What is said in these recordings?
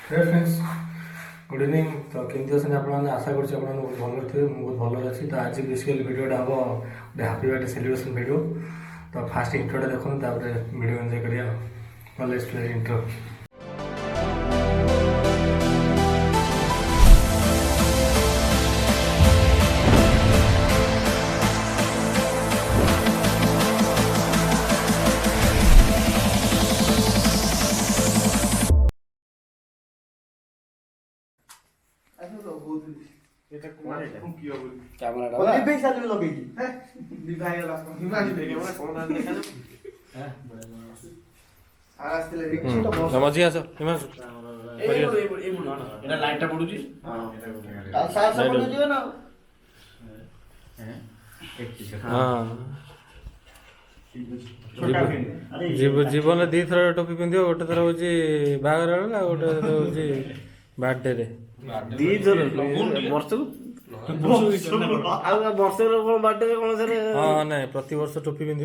हे friends good evening. तो केमती अच्छे आप आशा कर बहुत भल थे बहुत भल अच्छी। तो आज बेसिकली वीडियोटा हम गोटे हापी बर्थडे सेलिब्रेशन वीडियो। तो फास्ट इंट्रोटा देखो वीडियो एंजॉय करिया। Let's play intro. जीवन दी थर टोपी पिंध गोटे थर हूँ बाहर गोटे थर हूँ बर्थडे दी थर वर्ष हाँ ना प्रति वर्ष टोपी पिंध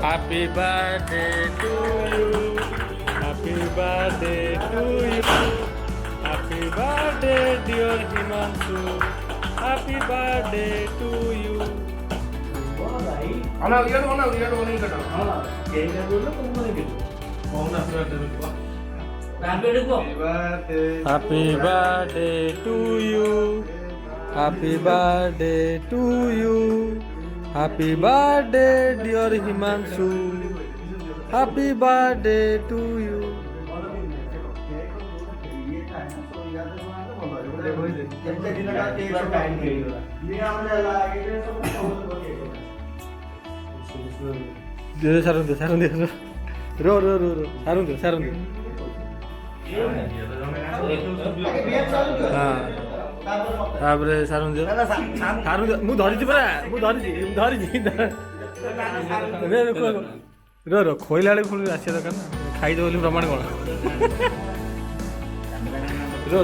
Happy birthday to you. Happy birthday to you. Happy birthday dear Himanshu. Happy birthday to you. Happy birthday to you. Happy birthday to you. Happy birthday dear Himanshu. Happy birthday to you. सारुन दे रो सारुन दे हाँ तापर सारुन दियो मु धरिछि परा मु धरिछि रो खोइला बेले पुणी आसिया दरकार ना खाइदे बोली प्रमाण कौन रो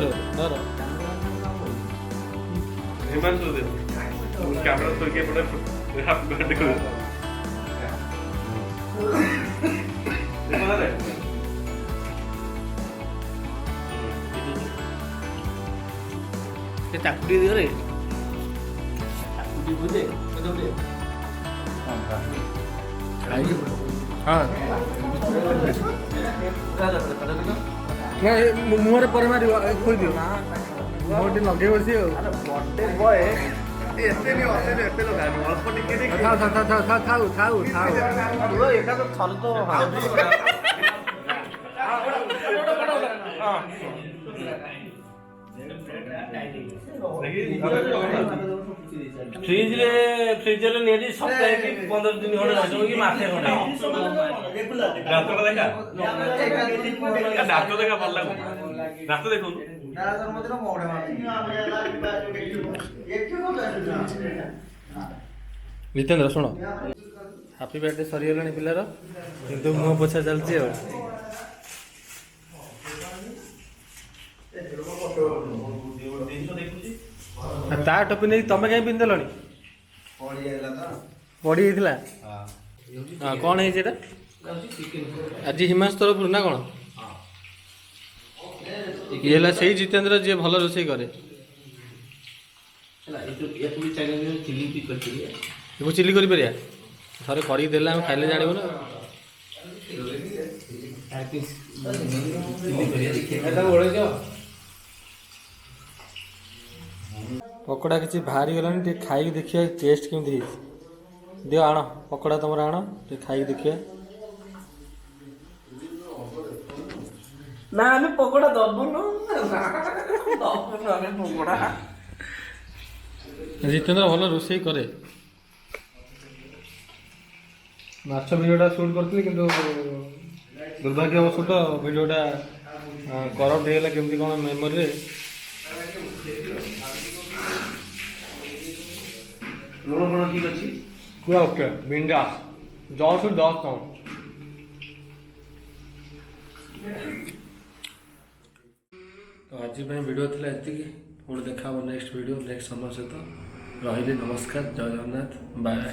कैमरा तो के पड़े हैप्पी बर्थडे को चाकुटी दियो रे चाकुटी बुझे हाँ मुहर पर मार खोल दियो मोटे लगे बसी बर्थडे बॉय एते लगा अल्प टिके थाउ एका तो थल तो फ्रिज रे नेरी सप्ताह की 15 दिन होने रहतो कि मासे होने डाक्टर देखा भल लागो डाक्टर देखो जितेंद्र शुण हैप्पी बर्थडे सरीगला पिलार किंतु मुह पोछा चलती ତା ଟୋପି ନେଇ ତମେ କାହିଁ ପିନ୍ଧିଦେଲଣି? ପଡ଼ି ଯାଇଥିଲା। ହଁ କ'ଣ ହେଇଛି ଏଇଟା? ଆଜି ହିମାଂଶୁ ତରଫରୁ ନା କ'ଣ? ଇଏ ହେଲା ସେଇ ଜିତେନ୍ଦ୍ର ଯିଏ ଭଲ ରୋଷେଇ କରେ। ଚିଲି କରିପାରିବା? ଥରେ କରିକି ଦେଲେ ଆମେ ଖାଇଲେ ଜାଣିବୁ ନା। ପକୋଡ଼ା କିଛି ବାହାରି ଗଲାଣି, ଟିକେ ଖାଇକି ଦେଖିବା ଟେଷ୍ଟ କେମିତି ହେଇଛି। ଦିଅ ଆଣ ପକୋଡ଼ା, ତମର ଆଣ ଟିକେ ଖାଇକି ଦେଖିବା। ନା ଆମେ ପକୋଡ଼ା ଦବୁନୁ, ଆମେ ପକୋଡ଼ା। ଜିତେନ୍ଦ୍ର ଭଲ ରୋଷେଇ କରେ। ମାଛ ଭିଡ଼ିଓଟା ସୁଟ୍ କରିଥିଲି କିନ୍ତୁ ଦୁର୍ଭାଗ୍ୟବଶତ ଭିଡ଼ିଓଟା କରପ୍ଟ ହେଇଗଲା କେମିତି କ'ଣ ମେମୋରିରେ। ଲୁଣ ଫୁଣ ଠିକ୍ ଅଛି ପୁରା ଓକେ, ବିନ୍ଦାସ 10 ରୁ 10 ନଉ। ତ ଆଜି ପାଇଁ ଭିଡ଼ିଓ ଥିଲା ଏତିକି। ପୁଣି ଦେଖା ହେବ ନେକ୍ସଟ ଭିଡ଼ିଓ ନେକ୍ସଟ ସମୟ ସହିତ। ରହିଲି, ନମସ୍କାର, ଜୟ ଜଗନ୍ନାଥ, ବାଏ।